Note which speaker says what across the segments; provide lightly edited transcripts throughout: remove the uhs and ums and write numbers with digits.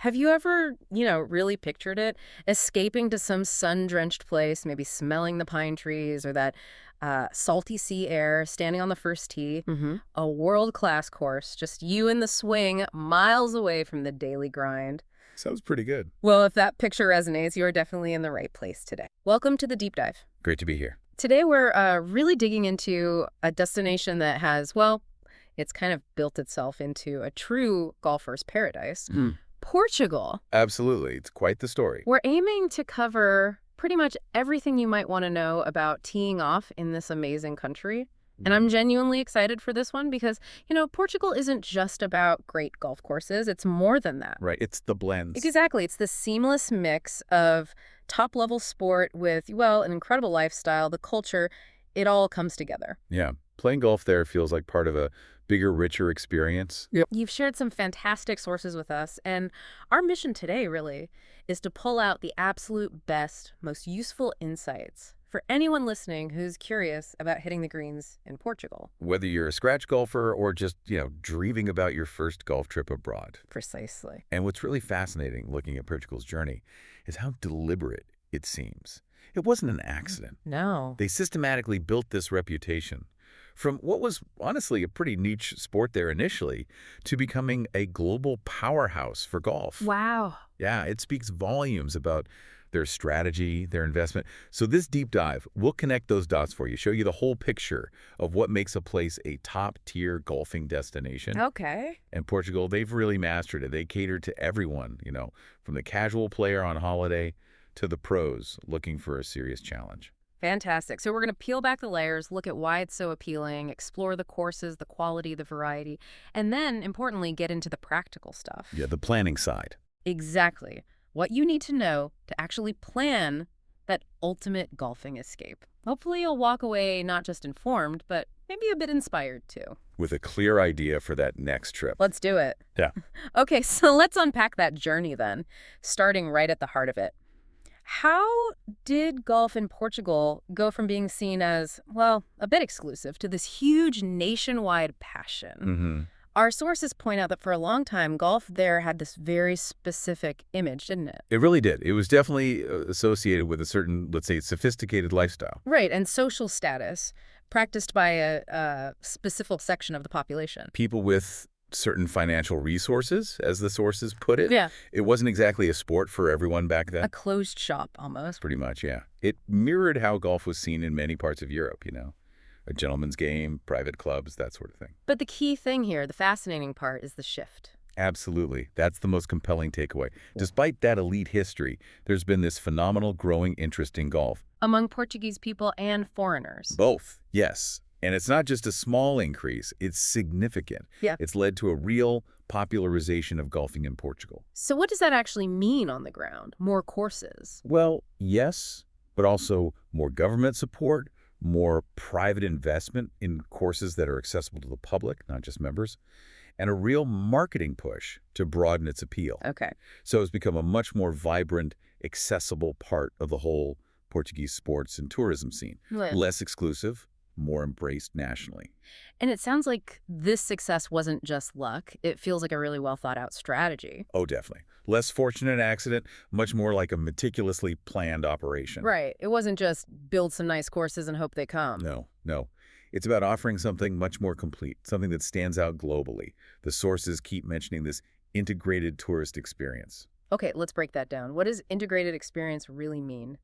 Speaker 1: Have you ever, really pictured it? Escaping to some sun-drenched place, maybe smelling the pine trees or that salty sea air, standing on the first tee. A world-class course, just you in the swing, miles away from the daily grind.
Speaker 2: Sounds pretty good.
Speaker 1: Well, if that picture resonates, you are definitely in the right place today. Welcome to the Deep Dive.
Speaker 2: Great to be here.
Speaker 1: Today we're really digging into a destination that has, well, it's kind of built itself into a true golfer's paradise. Portugal.
Speaker 2: Absolutely. It's quite the story.
Speaker 1: We're aiming to cover pretty much everything you might want to know about teeing off in this amazing country. And I'm genuinely excited for this one because, Portugal isn't just about great golf courses. It's more than that.
Speaker 2: Right. It's the blends.
Speaker 1: Exactly. It's the seamless mix of top-level sport with, well, an incredible lifestyle, the culture. It all comes together.
Speaker 2: Yeah. Playing golf there feels like part of a bigger, richer experience.
Speaker 1: Yep. You've shared some fantastic sources with us, and our mission today, really, is to pull out the absolute best, most useful insights for anyone listening who's curious about hitting the greens in Portugal.
Speaker 2: Whether you're a scratch golfer or just, dreaming about your first golf trip abroad.
Speaker 1: Precisely.
Speaker 2: And what's really fascinating looking at Portugal's journey is how deliberate it seems. It wasn't an accident.
Speaker 1: No.
Speaker 2: They systematically built this reputation from what was honestly a pretty niche sport there initially to becoming a global powerhouse for golf.
Speaker 1: Wow.
Speaker 2: Yeah, it speaks volumes about their strategy, their investment. So this deep dive, we'll connect those dots for you, show you the whole picture of what makes a place a top-tier golfing destination.
Speaker 1: Okay.
Speaker 2: And Portugal, they've really mastered it. They cater to everyone, from the casual player on holiday to the pros looking for a serious challenge.
Speaker 1: Fantastic. So we're going to peel back the layers, look at why it's so appealing, explore the courses, the quality, the variety, and then, importantly, get into the practical stuff.
Speaker 2: Yeah, the planning side.
Speaker 1: Exactly. What you need to know to actually plan that ultimate golfing escape. Hopefully you'll walk away not just informed, but maybe a bit inspired too.
Speaker 2: With a clear idea for that next trip.
Speaker 1: Let's do it.
Speaker 2: Yeah.
Speaker 1: Okay, so let's unpack that journey then, starting right at the heart of it. How did golf in Portugal go from being seen as, well, a bit exclusive to this huge nationwide passion? Our sources point out that for a long time, golf there had this very specific image, didn't it?
Speaker 2: It really did. It was definitely associated with a certain, let's say, sophisticated lifestyle.
Speaker 1: Right, and social status practiced by a specific section of the population.
Speaker 2: People with certain financial resources, as the sources put it.
Speaker 1: Yeah.
Speaker 2: It wasn't exactly a sport for everyone back then.
Speaker 1: A closed shop, almost.
Speaker 2: Pretty much, yeah. It mirrored how golf was seen in many parts of Europe, A gentleman's game, private clubs, that sort of thing.
Speaker 1: But the key thing here, the fascinating part, is the shift.
Speaker 2: Absolutely. That's the most compelling takeaway. Despite that elite history, there's been this phenomenal growing interest in golf.
Speaker 1: Among Portuguese people and foreigners.
Speaker 2: Both, yes. And it's not just a small increase, it's significant.
Speaker 1: Yeah.
Speaker 2: It's led to a real popularization of golfing in Portugal.
Speaker 1: So what does that actually mean on the ground? More courses?
Speaker 2: Well, yes, but also more government support, more private investment in courses that are accessible to the public, not just members, and a real marketing push to broaden its appeal.
Speaker 1: Okay.
Speaker 2: So it's become a much more vibrant, accessible part of the whole Portuguese sports and tourism scene.
Speaker 1: Right.
Speaker 2: Less exclusive, more embraced nationally.
Speaker 1: And it sounds like this success wasn't just luck. It feels like a really well thought out strategy.
Speaker 2: Oh, definitely. Less fortunate accident, much more like a meticulously planned operation.
Speaker 1: Right. It wasn't just build some nice courses and hope they come.
Speaker 2: No. It's about offering something much more complete, something that stands out globally. The sources keep mentioning this integrated tourist experience.
Speaker 1: Okay, let's break that down. What does integrated experience really mean?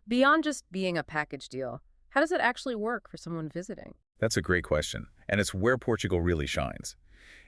Speaker 1: Beyond just being a package deal, how does it actually work for someone visiting?
Speaker 2: That's a great question, and it's where Portugal really shines.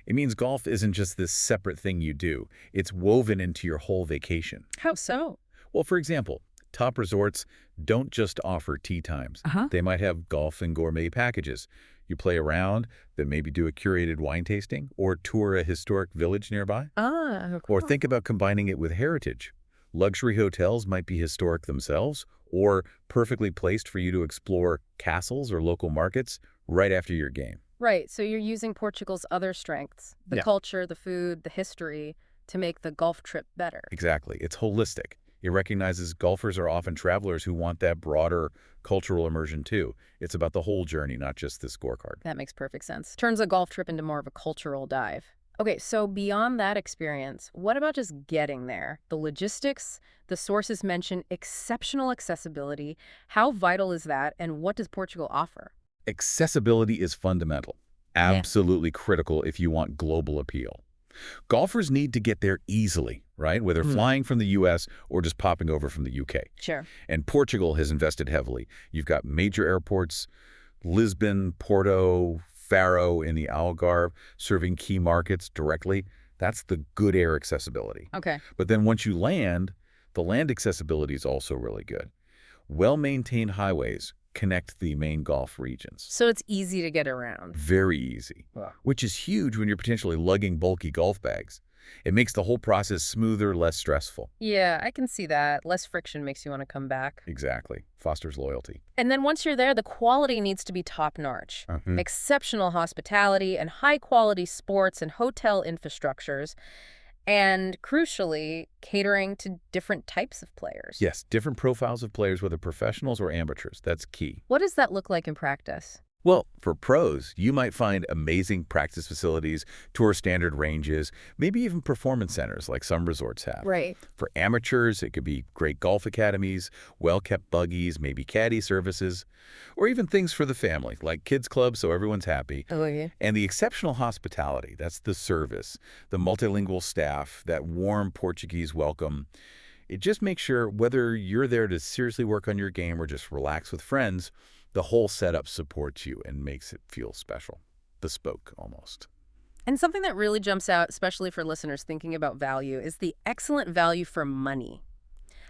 Speaker 2: It means golf isn't just this separate thing you do. It's woven into your whole vacation.
Speaker 1: How so?
Speaker 2: Well, for example, top resorts don't just offer tee times. They might have golf and gourmet packages. You play around, then maybe do a curated wine tasting or tour a historic village nearby.
Speaker 1: Cool.
Speaker 2: Or think about combining it with heritage. Luxury hotels might be historic themselves or perfectly placed for you to explore castles or local markets right after your game.
Speaker 1: Right, so you're using Portugal's other strengths, the
Speaker 2: Yeah.
Speaker 1: culture, the food, the history, to make the golf trip better.
Speaker 2: Exactly. It's holistic. It recognizes golfers are often travelers who want that broader cultural immersion too. It's about the whole journey, not just the scorecard.
Speaker 1: That makes perfect sense. Turns a golf trip into more of a cultural dive. Okay, so beyond that experience, what about just getting there? The logistics, the sources mention exceptional accessibility. How vital is that, and what does Portugal offer?
Speaker 2: Accessibility is fundamental,
Speaker 1: Yeah.
Speaker 2: absolutely critical if you want global appeal. Golfers need to get there easily, right? Whether
Speaker 1: Mm,
Speaker 2: flying from the US or just popping over from the UK.
Speaker 1: sure.
Speaker 2: And Portugal has invested heavily. You've got major airports, Lisbon, Porto, Faro in the Algarve, serving key markets directly. That's the good air accessibility.
Speaker 1: Okay.
Speaker 2: But then once you land, the land accessibility is also really good. Well-maintained highways connect the main Gulf regions.
Speaker 1: So it's easy to get around.
Speaker 2: Very easy,
Speaker 1: Wow.
Speaker 2: which is huge when you're potentially lugging bulky golf bags. It makes the whole process smoother, less stressful.
Speaker 1: Yeah, I can see that. Less friction makes you want to come back.
Speaker 2: Exactly. Fosters loyalty.
Speaker 1: And then once you're there, the quality needs to be top-notch.
Speaker 2: Mhm.
Speaker 1: Exceptional hospitality and high-quality sports and hotel infrastructures, and crucially, catering to different types of players.
Speaker 2: Yes, different profiles of players, whether professionals or amateurs. That's key.
Speaker 1: What does that look like in practice?
Speaker 2: Well, for pros, you might find amazing practice facilities, tour standard ranges, maybe even performance centers like some resorts have.
Speaker 1: Right.
Speaker 2: For amateurs, it could be great golf academies, well-kept buggies, maybe caddy services, or even things for the family, like kids clubs so everyone's happy.
Speaker 1: Oh, yeah.
Speaker 2: And the exceptional hospitality, that's the service, the multilingual staff, that warm Portuguese welcome. It just makes sure whether you're there to seriously work on your game or just relax with friends, the whole setup supports you and makes it feel special. Bespoke, almost.
Speaker 1: And something that really jumps out, especially for listeners thinking about value, is the excellent value for money.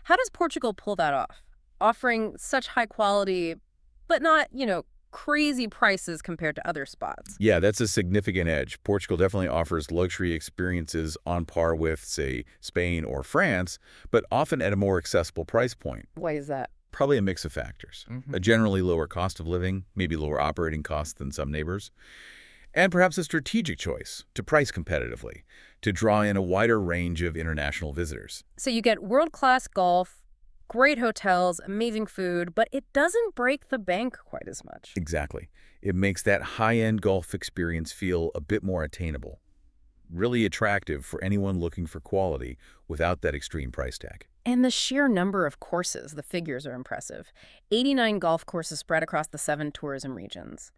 Speaker 1: How does Portugal pull that off? Offering such high quality, but not, crazy prices compared to other spots.
Speaker 2: Yeah, that's a significant edge. Portugal definitely offers luxury experiences on par with, say, Spain or France, but often at a more accessible price point.
Speaker 1: Why is that?
Speaker 2: Probably a mix of factors. A generally lower cost of living, maybe lower operating costs than some neighbors, and perhaps a strategic choice to price competitively, to draw in a wider range of international visitors.
Speaker 1: So you get world-class golf, great hotels, amazing food, but it doesn't break the bank quite as much.
Speaker 2: Exactly. It makes that high-end golf experience feel a bit more attainable, really attractive for anyone looking for quality without that extreme price tag.
Speaker 1: And the sheer number of courses, the figures are impressive. 89 golf courses spread across the 7 tourism regions.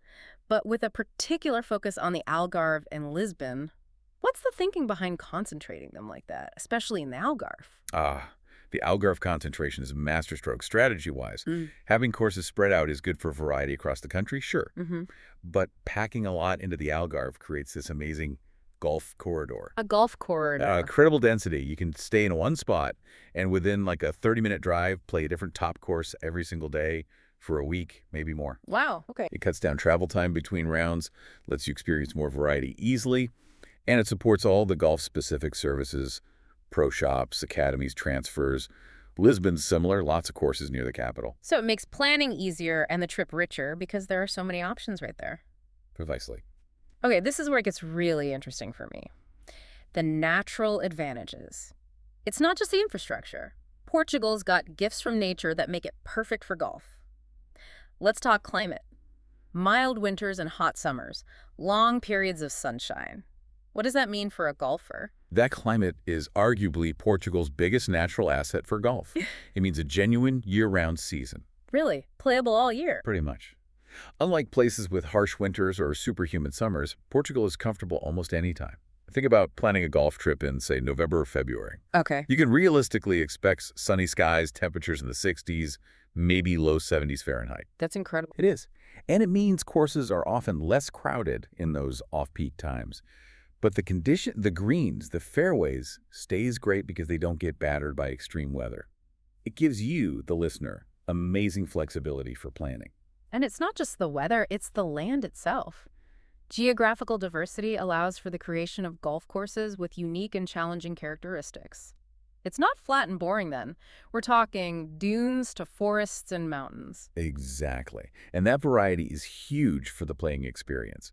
Speaker 1: But with a particular focus on the Algarve and Lisbon, what's the thinking behind concentrating them like that, especially in the Algarve?
Speaker 2: The Algarve concentration is a masterstroke strategy-wise.
Speaker 1: Mm.
Speaker 2: Having courses spread out is good for variety across the country, sure.
Speaker 1: Mm-hmm.
Speaker 2: But packing a lot into the Algarve creates this amazing golf corridor.
Speaker 1: A golf corridor.
Speaker 2: Incredible density. You can stay in one spot and within like a 30-minute drive, play a different top course every single day for a week, maybe more.
Speaker 1: Wow, okay.
Speaker 2: It cuts down travel time between rounds, lets you experience more variety easily, and it supports all the golf-specific services, pro shops, academies, transfers. Lisbon's similar, lots of courses near the capital.
Speaker 1: So it makes planning easier and the trip richer because there are so many options right there.
Speaker 2: Precisely.
Speaker 1: Okay, this is where it gets really interesting for me. The natural advantages. It's not just the infrastructure. Portugal's got gifts from nature that make it perfect for golf. Let's talk climate. Mild winters and hot summers, long periods of sunshine. What does that mean for a golfer?
Speaker 2: That climate is arguably Portugal's biggest natural asset for golf. It means a genuine year-round season.
Speaker 1: Really, playable all year.
Speaker 2: Pretty much. Unlike places with harsh winters or superhuman summers, Portugal is comfortable almost any time. Think about planning a golf trip in, say, November or February.
Speaker 1: Okay.
Speaker 2: You can realistically expect sunny skies, temperatures in the 60s, maybe low 70s Fahrenheit.
Speaker 1: That's incredible.
Speaker 2: It is. And it means courses are often less crowded in those off-peak times. But the greens, the fairways, stays great because they don't get battered by extreme weather. It gives you, the listener, amazing flexibility for planning.
Speaker 1: And it's not just the weather, it's the land itself. Geographical diversity allows for the creation of golf courses with unique and challenging characteristics. It's not flat and boring then. We're talking dunes to forests and mountains.
Speaker 2: Exactly. And that variety is huge for the playing experience.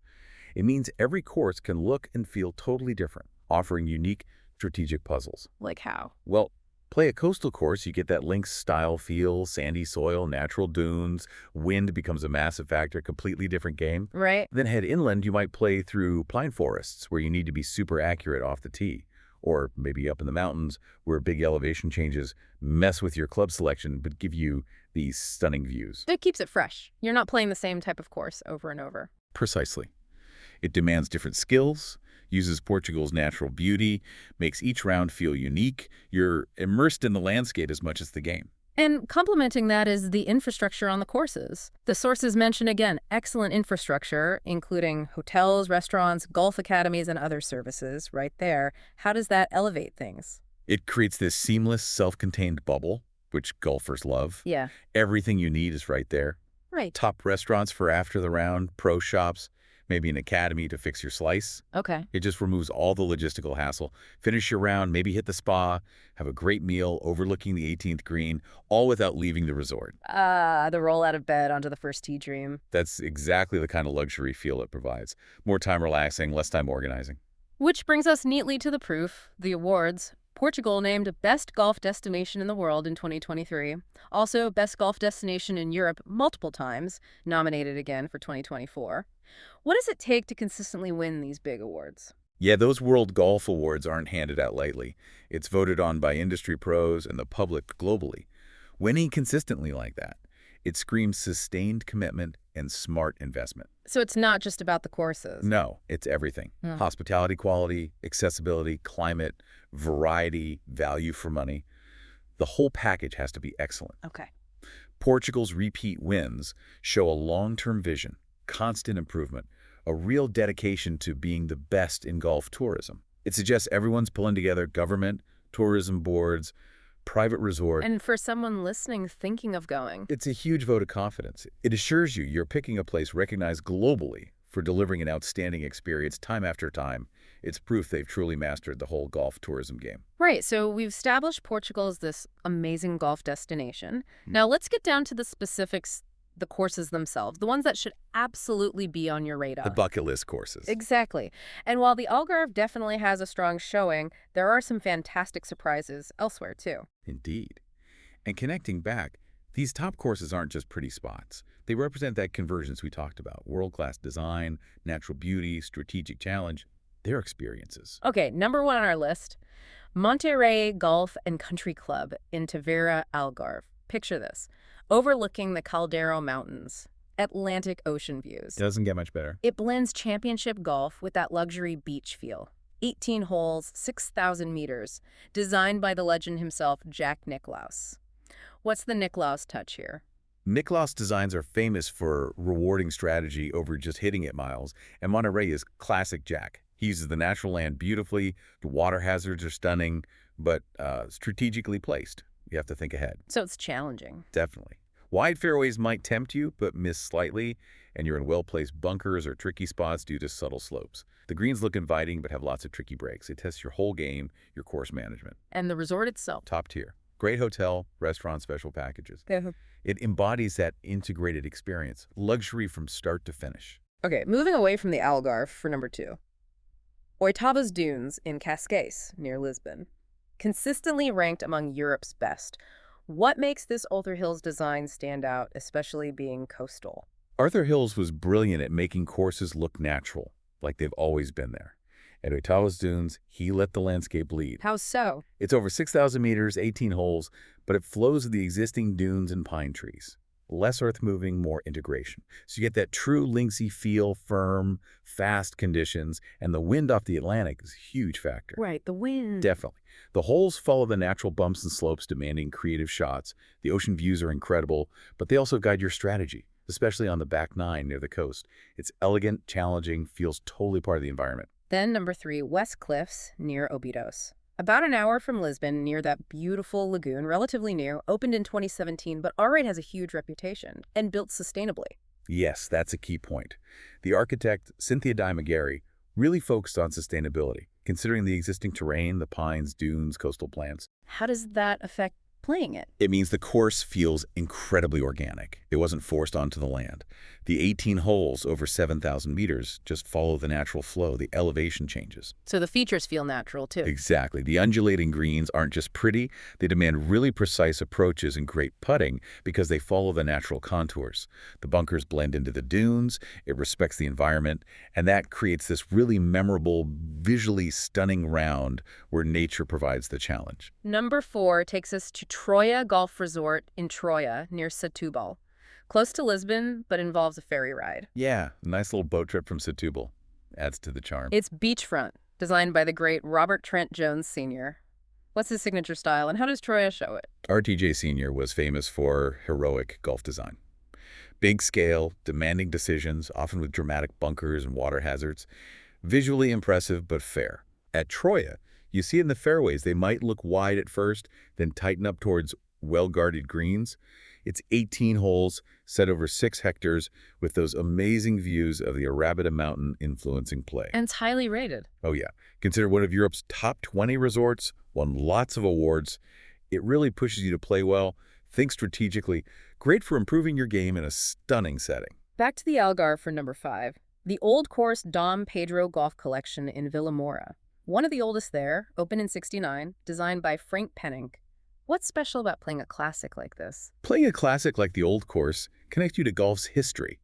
Speaker 2: It means every course can look and feel totally different, offering unique strategic puzzles.
Speaker 1: Like how?
Speaker 2: Well, Play a coastal course, you get that links-style feel, sandy soil, natural dunes, wind becomes a massive factor, completely different game.
Speaker 1: Right.
Speaker 2: Then head inland, you might play through pine forests where you need to be super accurate off the tee. Or maybe up in the mountains where big elevation changes mess with your club selection but give you these stunning views.
Speaker 1: It keeps it fresh. You're not playing the same type of course over and over.
Speaker 2: Precisely. It demands different skills, uses Portugal's natural beauty, makes each round feel unique. You're immersed in the landscape as much as the game.
Speaker 1: And complementing that is the infrastructure on the courses. The sources mention, again, excellent infrastructure, including hotels, restaurants, golf academies, and other services right there. How does that elevate things?
Speaker 2: It creates this seamless, self-contained bubble, which golfers love.
Speaker 1: Yeah.
Speaker 2: Everything you need is right there.
Speaker 1: Right.
Speaker 2: Top restaurants for after the round, pro shops, maybe an academy to fix your slice.
Speaker 1: Okay.
Speaker 2: It just removes all the logistical hassle. Finish your round, maybe hit the spa, have a great meal overlooking the 18th green, all without leaving the resort.
Speaker 1: The roll out of bed onto the first tee dream.
Speaker 2: That's exactly the kind of luxury feel it provides. More time relaxing, less time organizing.
Speaker 1: Which brings us neatly to the proof, the awards. Portugal named Best Golf Destination in the World in 2023. Also, Best Golf Destination in Europe multiple times, nominated again for 2024. What does it take to consistently win these big awards?
Speaker 2: Yeah, those World Golf Awards aren't handed out lightly. It's voted on by industry pros and the public globally. Winning consistently like that, it screams sustained commitment and smart investment.
Speaker 1: So it's not just about the courses.
Speaker 2: No, it's everything.
Speaker 1: Hmm.
Speaker 2: Hospitality quality, accessibility, climate, variety, value for money. The whole package has to be excellent.
Speaker 1: Okay.
Speaker 2: Portugal's repeat wins show a long-term vision, constant improvement, a real dedication to being the best in golf tourism. It suggests everyone's pulling together: government, tourism boards, private resort.
Speaker 1: And for someone listening thinking of going,
Speaker 2: It's a huge vote of confidence. It assures you you're picking a place recognized globally for delivering an outstanding experience time after time. It's proof they've truly mastered the whole golf tourism game.
Speaker 1: right, so we've established Portugal as this amazing golf destination. Now let's get down to the specifics, the courses themselves, the ones that should absolutely be on your radar.
Speaker 2: The bucket list courses.
Speaker 1: Exactly. And while the Algarve definitely has a strong showing, there are some fantastic surprises elsewhere, too.
Speaker 2: Indeed. And connecting back, these top courses aren't just pretty spots. They represent that convergence we talked about: world-class design, natural beauty, strategic challenge. They're experiences.
Speaker 1: Okay, number one on our list, Monterey Golf and Country Club in Tavera, Algarve. Picture this, overlooking the Caldero Mountains, Atlantic Ocean views.
Speaker 2: Doesn't get much better.
Speaker 1: It blends championship golf with that luxury beach feel. 18 holes, 6,000 meters, designed by the legend himself, Jack Nicklaus. What's the Nicklaus touch here?
Speaker 2: Nicklaus designs are famous for rewarding strategy over just hitting it miles, and Monterey is classic Jack. He uses the natural land beautifully, the water hazards are stunning, but strategically placed. You have to think ahead.
Speaker 1: So it's challenging.
Speaker 2: Definitely. Wide fairways might tempt you, but miss slightly, and you're in well-placed bunkers or tricky spots due to subtle slopes. The greens look inviting, but have lots of tricky breaks. It tests your whole game, your course management.
Speaker 1: And the resort itself.
Speaker 2: Top tier. Great hotel, restaurant, special packages.
Speaker 1: Yeah.
Speaker 2: It embodies that integrated experience, luxury from start to finish.
Speaker 1: Okay, moving away from the Algarve for number two. Oitava's Dunes in Cascais, near Lisbon. Consistently ranked among Europe's best. What makes this Arthur Hills design stand out, especially being coastal?
Speaker 2: Arthur Hills was brilliant at making courses look natural, like they've always been there. At Oitava's Dunes, he let the landscape lead.
Speaker 1: How so?
Speaker 2: It's over 6,000 meters, 18 holes, but it flows with the existing dunes and pine trees. Less earth-moving, more integration. So you get that true linksy feel, firm, fast conditions, and the wind off the Atlantic is a huge factor.
Speaker 1: Right, the wind.
Speaker 2: Definitely. The holes follow the natural bumps and slopes, demanding creative shots. The ocean views are incredible, but they also guide your strategy, especially on the back nine near the coast. It's elegant, challenging, feels totally part of the environment.
Speaker 1: Then number three, West Cliffs near Obidos. About an hour from Lisbon, near that beautiful lagoon, relatively new, opened in 2017, but already has a huge reputation and built sustainably.
Speaker 2: Yes, that's a key point. The architect, Cynthia Dimagari, really focused on sustainability, considering the existing terrain, the pines, dunes, coastal plants.
Speaker 1: How does that affect playing it?
Speaker 2: It means the course feels incredibly organic. It wasn't forced onto the land. The 18 holes over 7,000 meters just follow the natural flow, the elevation changes.
Speaker 1: So the features feel natural, too.
Speaker 2: Exactly. The undulating greens aren't just pretty, they demand really precise approaches and great putting because they follow the natural contours. The bunkers blend into the dunes, it respects the environment, and that creates this really memorable, visually stunning round where nature provides the challenge.
Speaker 1: Number 4 takes us to Troia Golf Resort in Troia, near Setúbal. Close to Lisbon, but involves a ferry ride.
Speaker 2: Yeah, nice little boat trip from Setúbal. Adds to the charm.
Speaker 1: It's beachfront, designed by the great Robert Trent Jones Sr. What's his signature style, and how does Troia show it?
Speaker 2: RTJ Sr. was famous for heroic golf design. Big scale, demanding decisions, often with dramatic bunkers and water hazards. Visually impressive, but fair. At Troia, you see in the fairways they might look wide at first, then tighten up towards well-guarded greens. It's 18 holes, set over 6 hectares, with those amazing views of the Arabida Mountain influencing play.
Speaker 1: And it's highly rated.
Speaker 2: Oh yeah, considered one of Europe's top 20 resorts, won lots of awards. It really pushes you to play well, think strategically, great for improving your game in a stunning setting.
Speaker 1: Back to the Algarve for number 5. The Old Course Dom Pedro Golf Collection in Vilamora. One of the oldest there, opened in '69, designed by Frank Penning. What's special about playing a classic like this?
Speaker 2: Playing a classic like the Old Course connects you to golf's history.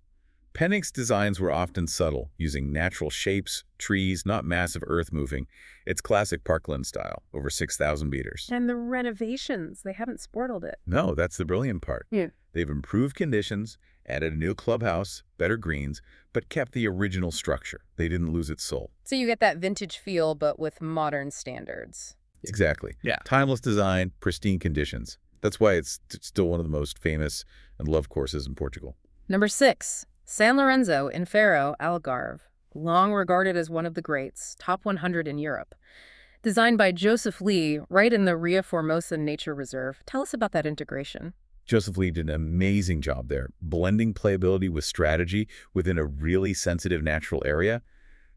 Speaker 2: Penning's designs were often subtle, using natural shapes, trees, not massive earth moving. It's classic Parkland style, over 6,000 meters.
Speaker 1: And the renovations, they haven't sportled it.
Speaker 2: No, that's the brilliant part.
Speaker 1: Yeah.
Speaker 2: They've improved conditions, added a new clubhouse, better greens, but kept the original structure. They didn't lose its soul.
Speaker 1: So you get that vintage feel, but with modern standards.
Speaker 2: Exactly.
Speaker 1: Yeah.
Speaker 2: Timeless design, pristine conditions. That's why it's still one of the most famous and loved courses in Portugal.
Speaker 1: Number 6, San Lorenzo in Faro, Algarve. Long regarded as one of the greats, top 100 in Europe. Designed by Joseph Lee, right in the Ria Formosa Nature Reserve. Tell us about that integration.
Speaker 2: Joseph Lee did an amazing job there, blending playability with strategy within a really sensitive natural area.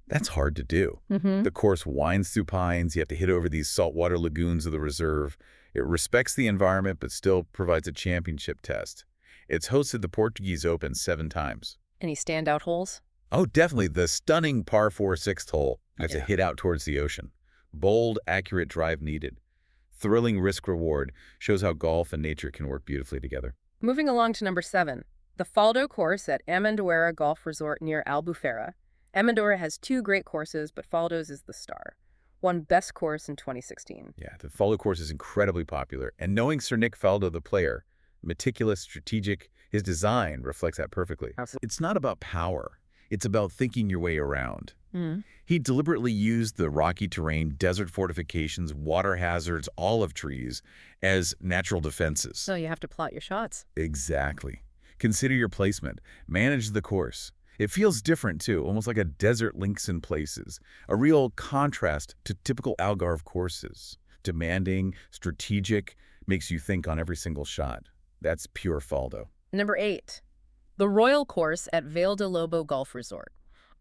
Speaker 2: That's hard to do. The course winds through pines. You have to hit over these saltwater lagoons of the reserve. It respects the environment, but still provides a championship test. It's hosted the Portuguese Open 7 times.
Speaker 1: Any standout holes?
Speaker 2: Oh, definitely. The stunning par 4 sixth hole. That's a hit out towards the ocean. Bold, accurate drive needed. Thrilling risk-reward shows how golf and nature can work beautifully together.
Speaker 1: Moving along to number 7, the Faldo course at Amendoeira Golf Resort near Albufeira. Amendoeira has 2 great courses, but Faldo's is the star. Won Best Course in 2016.
Speaker 2: Yeah, the Faldo course is incredibly popular, and knowing Sir Nick Faldo, the player, meticulous, strategic, his design reflects that perfectly.
Speaker 1: Absolutely.
Speaker 2: It's not about power. It's about thinking your way around. He deliberately used the rocky terrain, desert fortifications, water hazards, olive trees as natural defenses.
Speaker 1: So you have to plot your shots.
Speaker 2: Exactly. Consider your placement. Manage the course. It feels different, too, almost like a desert links in places, a real contrast to typical Algarve courses. Demanding, strategic, makes you think on every single shot. That's pure Faldo.
Speaker 1: Number 8, the Royal Course at Vale de Lobo Golf Resort.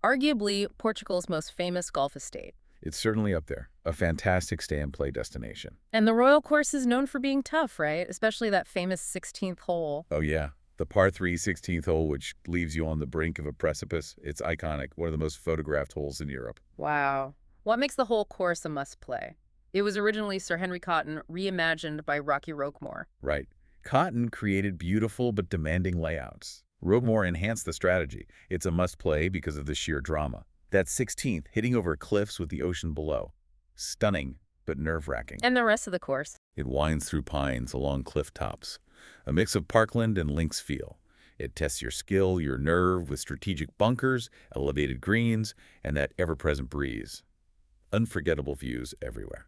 Speaker 1: Arguably Portugal's most famous golf estate.
Speaker 2: It's certainly up there, a fantastic stay-and-play destination.
Speaker 1: And the Royal Course is known for being tough, right? Especially that famous 16th hole.
Speaker 2: Oh, yeah. The par 3 16th hole, which leaves you on the brink of a precipice. It's iconic, one of the most photographed holes in Europe.
Speaker 1: Wow. What makes the whole course a must-play? It was originally Sir Henry Cotton, reimagined by Rocky Roquemore.
Speaker 2: Right. Cotton created beautiful but demanding layouts. Roquemore enhanced the strategy. It's a must-play because of the sheer drama. That 16th, hitting over cliffs with the ocean below. Stunning, but nerve-wracking.
Speaker 1: And the rest of the course?
Speaker 2: It winds through pines along cliff tops. A mix of parkland and links feel. It tests your skill, your nerve, with strategic bunkers, elevated greens, and that ever-present breeze. Unforgettable views everywhere.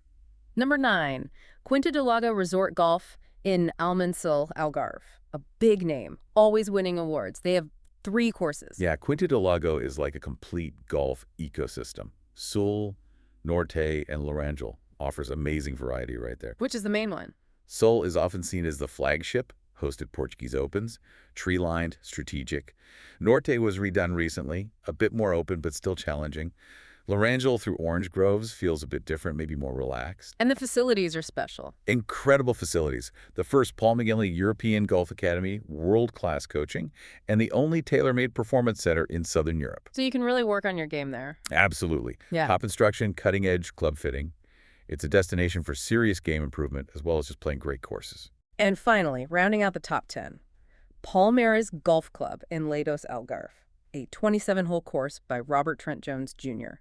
Speaker 1: Number 9, Quinta do Lago Resort Golf in Almansil, Algarve. A big name, always winning awards. They have 3 courses.
Speaker 2: Yeah, Quinta do Lago is like a complete golf ecosystem. Sul, Norte, and Laranjal offers amazing variety right there.
Speaker 1: Which is the main one?
Speaker 2: Sul is often seen as the flagship, hosted Portuguese Opens, tree-lined, strategic. Norte was redone recently, a bit more open but still challenging. Larangel through orange groves feels a bit different, maybe more relaxed.
Speaker 1: And the facilities are special.
Speaker 2: Incredible facilities. The first Paul McGinley European Golf Academy, world-class coaching, and the only tailor-made performance center in Southern Europe.
Speaker 1: So you can really work on your game there.
Speaker 2: Absolutely.
Speaker 1: Yeah.
Speaker 2: Top instruction, cutting-edge club fitting. It's a destination for serious game improvement as well as just playing great courses.
Speaker 1: And finally, rounding out the top 10, Palmeiras Golf Club in Lados Algarve, a 27-hole course by Robert Trent Jones Jr.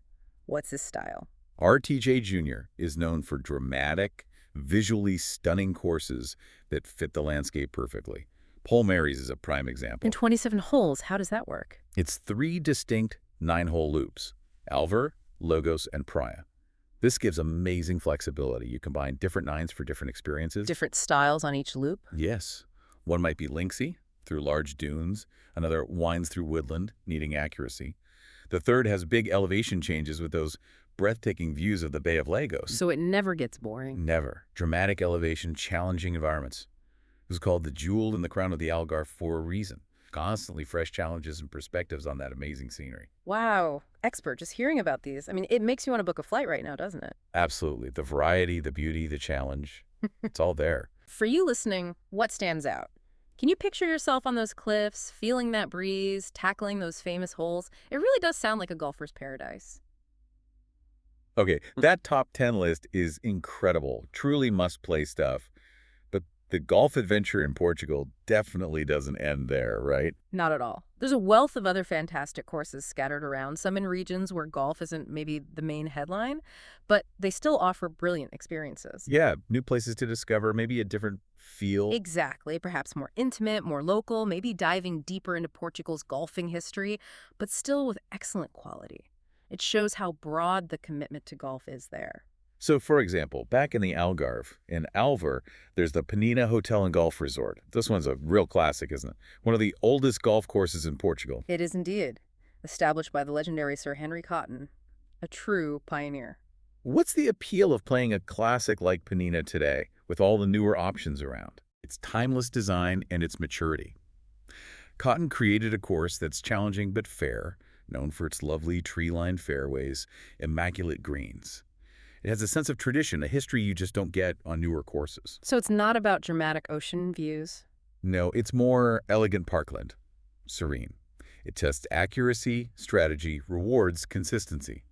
Speaker 1: What's his style?
Speaker 2: RTJ Jr. is known for dramatic, visually stunning courses that fit the landscape perfectly. Palmeiras is a prime example.
Speaker 1: In 27 holes, how does that work?
Speaker 2: It's 3 distinct 9-hole loops: Alvar, Logos, and Praia. This gives amazing flexibility. You combine different nines for different experiences.
Speaker 1: Different styles on each loop?
Speaker 2: Yes. One might be linksy, through large dunes. Another winds through woodland, needing accuracy. The third has big elevation changes with those breathtaking views of the Bay of Lagos.
Speaker 1: So it never gets boring.
Speaker 2: Never. Dramatic elevation, challenging environments. It was called the jewel in the crown of the Algarve for a reason. Constantly fresh challenges and perspectives on that amazing scenery.
Speaker 1: Wow. Expert, just hearing about these. I mean, it makes you want to book a flight right now, doesn't it?
Speaker 2: Absolutely. The variety, the beauty, the challenge, it's all there.
Speaker 1: For you listening, what stands out? Can you picture yourself on those cliffs, feeling that breeze, tackling those famous holes? It really does sound like a golfer's paradise.
Speaker 2: Okay, that top 10 list is incredible. Truly must-play stuff. But the golf adventure in Portugal definitely doesn't end there, right?
Speaker 1: Not at all. There's a wealth of other fantastic courses scattered around, some in regions where golf isn't maybe the main headline, but they still offer brilliant experiences.
Speaker 2: Yeah, new places to discover, maybe a different feel.
Speaker 1: Exactly. Perhaps more intimate, more local, maybe diving deeper into Portugal's golfing history, but still with excellent quality. It shows how broad the commitment to golf is there.
Speaker 2: So, for example, back in the Algarve, in Alvar, there's the Penina Hotel and Golf Resort. This one's a real classic, isn't it? One of the oldest golf courses in Portugal.
Speaker 1: It is indeed. Established by the legendary Sir Henry Cotton, a true pioneer.
Speaker 2: What's the appeal of playing a classic like Penina today, with all the newer options around? Its timeless design and its maturity. Cotton created a course that's challenging but fair, known for its lovely tree-lined fairways, immaculate greens. It has a sense of tradition, a history you just don't get on newer courses.
Speaker 1: So it's not about dramatic ocean views.
Speaker 2: No, it's more elegant parkland, serene. It tests accuracy, strategy, rewards consistency.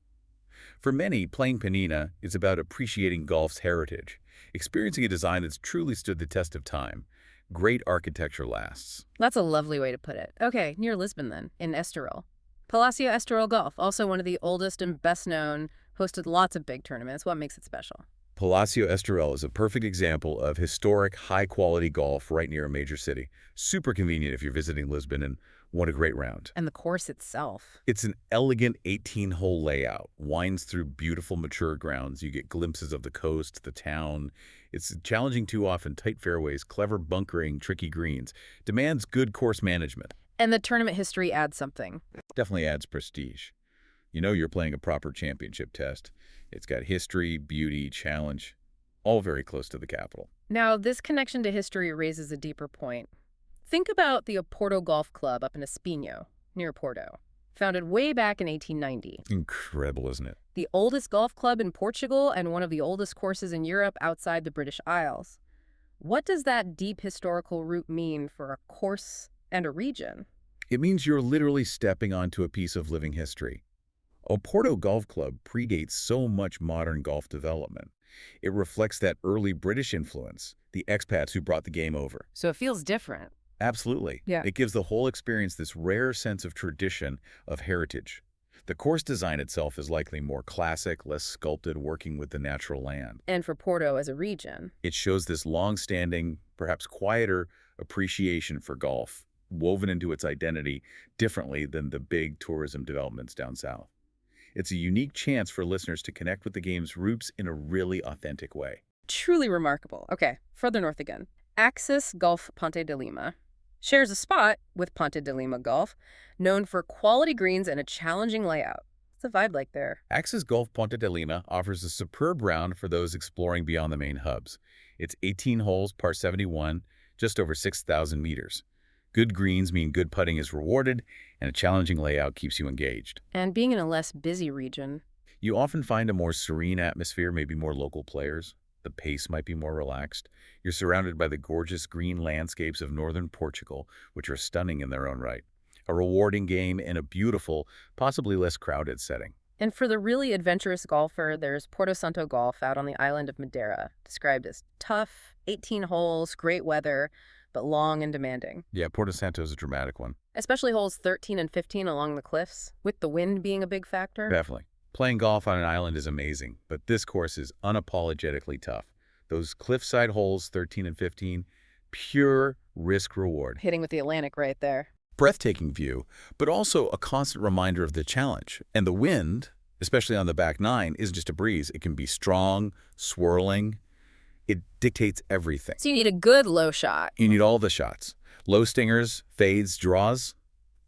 Speaker 2: For many, playing Penina is about appreciating golf's heritage, experiencing a design that's truly stood the test of time. Great architecture lasts.
Speaker 1: That's a lovely way to put it. Okay, near Lisbon then, in Estoril. Palacio Estoril Golf, also one of the oldest and best known, hosted lots of big tournaments. What makes it special?
Speaker 2: Palacio Estoril is a perfect example of historic, high-quality golf right near a major city. Super convenient if you're visiting Lisbon, and what a great round.
Speaker 1: And the course itself.
Speaker 2: It's an elegant 18-hole layout, winds through beautiful mature grounds. You get glimpses of the coast, the town. It's challenging too often, tight fairways, clever bunkering, tricky greens. Demands good course management.
Speaker 1: And the tournament history adds something.
Speaker 2: Definitely adds prestige. You know you're playing a proper championship test. It's got history, beauty, challenge, all very close to the capital.
Speaker 1: Now, this connection to history raises a deeper point. Think about the Oporto Golf Club up in Espinho, near Porto, founded way back in 1890.
Speaker 2: Incredible, isn't it?
Speaker 1: The oldest golf club in Portugal and one of the oldest courses in Europe outside the British Isles. What does that deep historical root mean for a course and a region?
Speaker 2: It means you're literally stepping onto a piece of living history. Oporto Golf Club predates so much modern golf development. It reflects that early British influence, the expats who brought the game over.
Speaker 1: So it feels different.
Speaker 2: Absolutely.
Speaker 1: Yeah.
Speaker 2: It gives the whole experience this rare sense of tradition, of heritage. The course design itself is likely more classic, less sculpted, working with the natural land.
Speaker 1: And for Porto as a region.
Speaker 2: It shows this long-standing, perhaps quieter appreciation for golf, woven into its identity differently than the big tourism developments down south. It's a unique chance for listeners to connect with the game's roots in a really authentic way.
Speaker 1: Truly remarkable. Okay, further north again. Axis Golf Ponte de Lima shares a spot with Ponte de Lima Golf, known for quality greens and a challenging layout. What's the vibe like there?
Speaker 2: Axis Golf Ponte de Lima offers a superb round for those exploring beyond the main hubs. It's 18 holes, par 71, just over 6,000 meters. Good greens mean good putting is rewarded, and a challenging layout keeps you engaged.
Speaker 1: And being in a less busy region.
Speaker 2: You often find a more serene atmosphere, maybe more local players. The pace might be more relaxed. You're surrounded by the gorgeous green landscapes of northern Portugal, which are stunning in their own right. A rewarding game in a beautiful, possibly less crowded setting.
Speaker 1: And for the really adventurous golfer, there's Porto Santo Golf out on the island of Madeira, described as tough, 18 holes, great weather, but long and demanding.
Speaker 2: Yeah, Porto Santo is a dramatic one.
Speaker 1: Especially holes 13 and 15 along the cliffs, with the wind being a big factor.
Speaker 2: Definitely. Playing golf on an island is amazing, but this course is unapologetically tough. Those cliffside holes, 13 and 15, pure risk-reward.
Speaker 1: Hitting with the Atlantic right there.
Speaker 2: Breathtaking view, but also a constant reminder of the challenge. And the wind, especially on the back nine, isn't just a breeze. It can be strong, swirling. It dictates everything.
Speaker 1: So you need a good low shot.
Speaker 2: You need all the shots. Low stingers, fades, draws,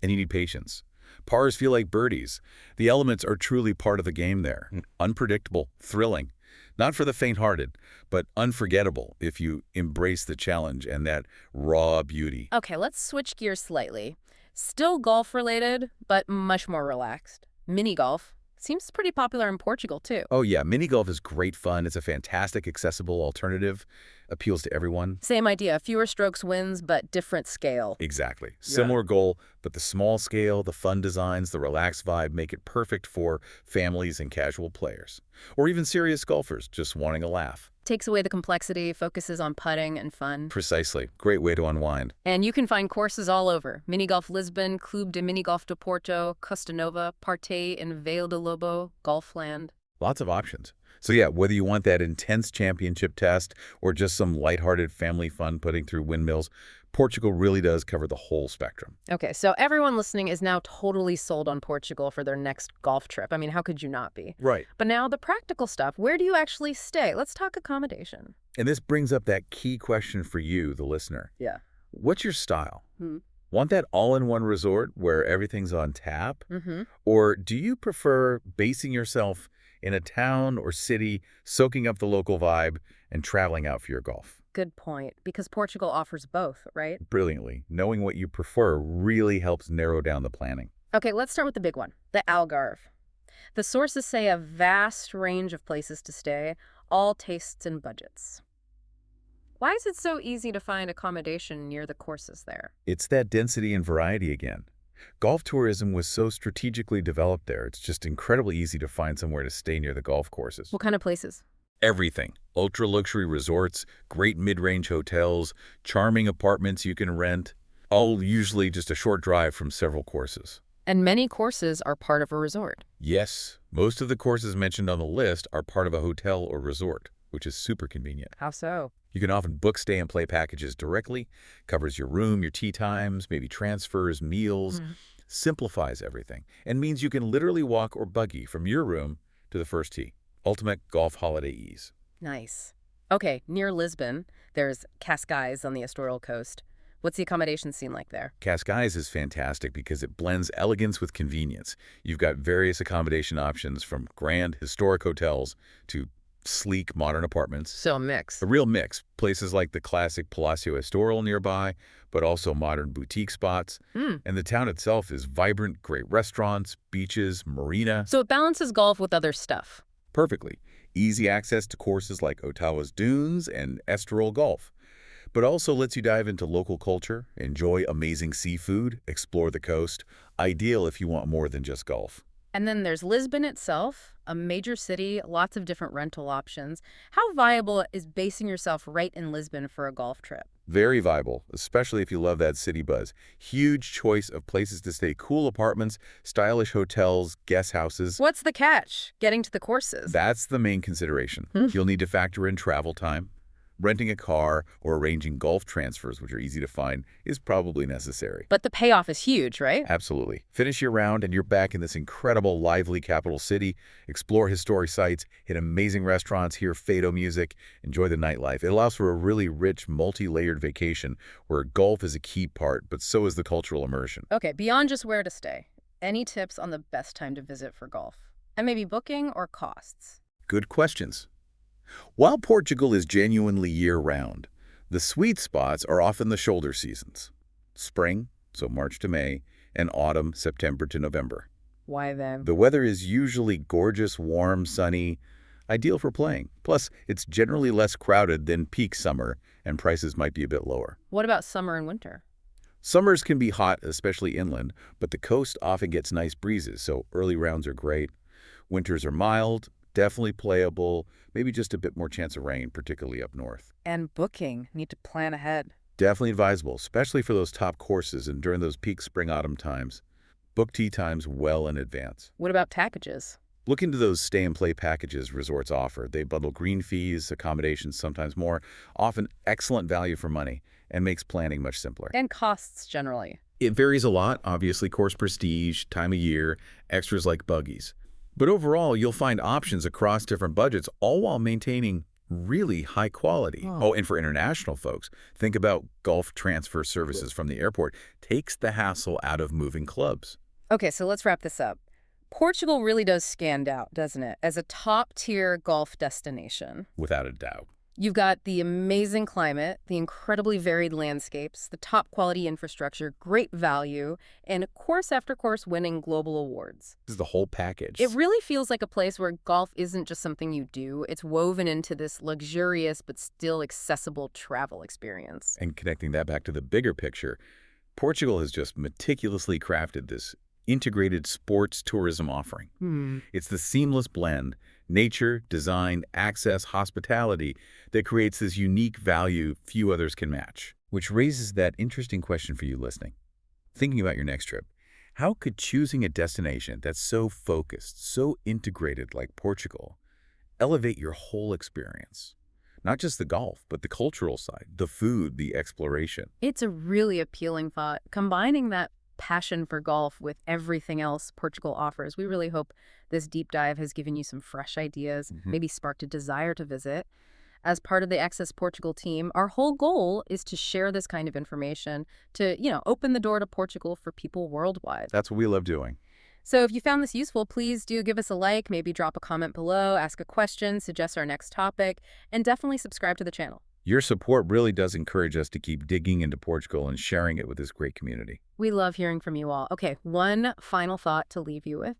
Speaker 2: and you need patience. Pars feel like birdies. The elements are truly part of the game there. Unpredictable, thrilling. Not for the faint-hearted, but unforgettable if you embrace the challenge and that raw beauty.
Speaker 1: Okay, let's switch gears slightly. Still golf-related, but much more relaxed. Mini golf seems pretty popular in Portugal, too.
Speaker 2: Oh yeah, mini golf is great fun. It's a fantastic, accessible alternative. Appeals to everyone.
Speaker 1: Same idea, fewer strokes wins, but different scale.
Speaker 2: Exactly. Similar goal, but the small scale, the fun designs, the relaxed vibe make it perfect for families and casual players. Or even serious golfers just wanting a laugh.
Speaker 1: Takes away the complexity, focuses on putting and fun.
Speaker 2: Precisely. Great way to unwind.
Speaker 1: And you can find courses all over. Mini Golf Lisbon, Clube de Mini Golf de Porto, Costa Nova, Partey in Vale de Lobo, Golfland.
Speaker 2: Lots of options. So yeah, whether you want that intense championship test or just some lighthearted family fun putting through windmills, Portugal really does cover the whole spectrum.
Speaker 1: Okay, so everyone listening is now totally sold on Portugal for their next golf trip. I mean, how could you not be?
Speaker 2: Right.
Speaker 1: But now the practical stuff. Where do you actually stay? Let's talk accommodation.
Speaker 2: And this brings up that key question for you, the listener.
Speaker 1: Yeah.
Speaker 2: What's your style? Want that all-in-one resort where everything's on tap?
Speaker 1: Mm-hmm.
Speaker 2: Or do you prefer basing yourself in a town or city, soaking up the local vibe, and traveling out for your golf?
Speaker 1: Good point, because Portugal offers both, right?
Speaker 2: Brilliantly. Knowing what you prefer really helps narrow down the planning.
Speaker 1: Okay, let's start with the big one, the Algarve. The sources say a vast range of places to stay, all tastes and budgets. Why is it so easy to find accommodation near the courses there?
Speaker 2: It's that density and variety again. Golf tourism was so strategically developed there, it's just incredibly easy to find somewhere to stay near the golf courses.
Speaker 1: What kind of places?
Speaker 2: Everything. Ultra-luxury resorts, great mid-range hotels, charming apartments you can rent, all usually just a short drive from several courses.
Speaker 1: And many courses are part of a resort.
Speaker 2: Yes, most of the courses mentioned on the list are part of a hotel or resort, which is super convenient.
Speaker 1: How so?
Speaker 2: You can often book stay and play packages directly, covers your room, your tee times, maybe transfers, meals, simplifies everything, and means you can literally walk or buggy from your room to the first tee. Ultimate golf holiday ease.
Speaker 1: Nice. Okay, near Lisbon, there's Cascais on the Estoril coast. What's the accommodation scene like there?
Speaker 2: Cascais is fantastic because it blends elegance with convenience. You've got various accommodation options from grand historic hotels to sleek modern apartments.
Speaker 1: So a mix.
Speaker 2: A real mix. Places like the classic Palacio Estoril nearby, but also modern boutique spots. And the town itself is vibrant, great restaurants, beaches, marina.
Speaker 1: So it balances golf with other stuff.
Speaker 2: Perfectly. Easy access to courses like Ottawa's Dunes and Estoril Golf. But also lets you dive into local culture, enjoy amazing seafood, explore the coast. Ideal if you want more than just golf.
Speaker 1: And then there's Lisbon itself, a major city, lots of different rental options. How viable is basing yourself right in Lisbon for a golf trip?
Speaker 2: Very viable, especially if you love that city buzz. Huge choice of places to stay, cool apartments, stylish hotels, guest houses.
Speaker 1: What's the catch? Getting to the courses.
Speaker 2: That's the main consideration. You'll need to factor in travel time. Renting a car or arranging golf transfers, which are easy to find, is probably necessary.
Speaker 1: But the payoff is huge, right?
Speaker 2: Absolutely. Finish your round and you're back in this incredible, lively capital city. Explore historic sites, hit amazing restaurants, hear fado music, enjoy the nightlife. It allows for a really rich, multi-layered vacation where golf is a key part, but so is the cultural immersion.
Speaker 1: Okay, beyond just where to stay, any tips on the best time to visit for golf? And maybe booking or costs?
Speaker 2: Good questions. While Portugal is genuinely year-round, the sweet spots are often the shoulder seasons. Spring, so March to May, and autumn, September to November.
Speaker 1: Why then?
Speaker 2: The weather is usually gorgeous, warm, sunny, ideal for playing. Plus, it's generally less crowded than peak summer, and prices might be a bit lower.
Speaker 1: What about summer and winter?
Speaker 2: Summers can be hot, especially inland, but the coast often gets nice breezes, so early rounds are great. Winters are mild, definitely playable, maybe just a bit more chance of rain, particularly up north.
Speaker 1: And booking. Need to plan ahead.
Speaker 2: Definitely advisable, especially for those top courses and during those peak spring-autumn times. Book tee times well in advance.
Speaker 1: What about packages?
Speaker 2: Look into those stay-and-play packages resorts offer. They bundle green fees, accommodations, sometimes more, often excellent value for money, and makes planning much simpler.
Speaker 1: And costs generally.
Speaker 2: It varies a lot, obviously course prestige, time of year, extras like buggies. But overall, you'll find options across different budgets, all while maintaining really high quality.
Speaker 1: Oh.
Speaker 2: Oh, and for international folks, think about Gulf transfer services from the airport. Takes the hassle out of moving clubs.
Speaker 1: Okay, so let's wrap this up. Portugal really does stand out, doesn't it, as a top-tier golf destination.
Speaker 2: Without a doubt.
Speaker 1: You've got the amazing climate, the incredibly varied landscapes, the top-quality infrastructure, great value, and course after course winning global awards.
Speaker 2: This is the whole package.
Speaker 1: It really feels like a place where golf isn't just something you do. It's woven into this luxurious but still accessible travel experience.
Speaker 2: And connecting that back to the bigger picture, Portugal has just meticulously crafted this integrated sports tourism offering. It's the seamless blend, nature, design, access, hospitality, that creates this unique value few others can match. Which raises that interesting question for you listening. Thinking about your next trip, how could choosing a destination that's so focused, so integrated like Portugal, elevate your whole experience? Not just the golf, but the cultural side, the food, the exploration.
Speaker 1: It's a really appealing thought. Combining that passion for golf with everything else Portugal offers, we really hope this deep dive has given you some fresh ideas, maybe sparked a desire to visit. As part of the Access Portugal team, our whole goal is to share this kind of information to, open the door to Portugal for people worldwide.
Speaker 2: That's what we love doing.
Speaker 1: So if you found this useful, please do give us a like, maybe drop a comment below, ask a question, suggest our next topic, and definitely subscribe to the channel.
Speaker 2: Your support really does encourage us to keep digging into Portugal and sharing it with this great community.
Speaker 1: We love hearing from you all. Okay, one final thought to leave you with.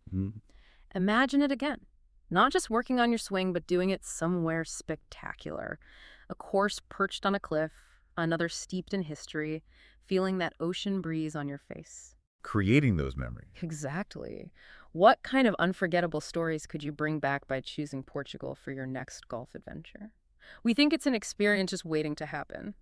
Speaker 1: Imagine it again. Not just working on your swing, but doing it somewhere spectacular. A course perched on a cliff, another steeped in history, feeling that ocean breeze on your face.
Speaker 2: Creating those memories.
Speaker 1: Exactly. What kind of unforgettable stories could you bring back by choosing Portugal for your next golf adventure? We think it's an experience just waiting to happen.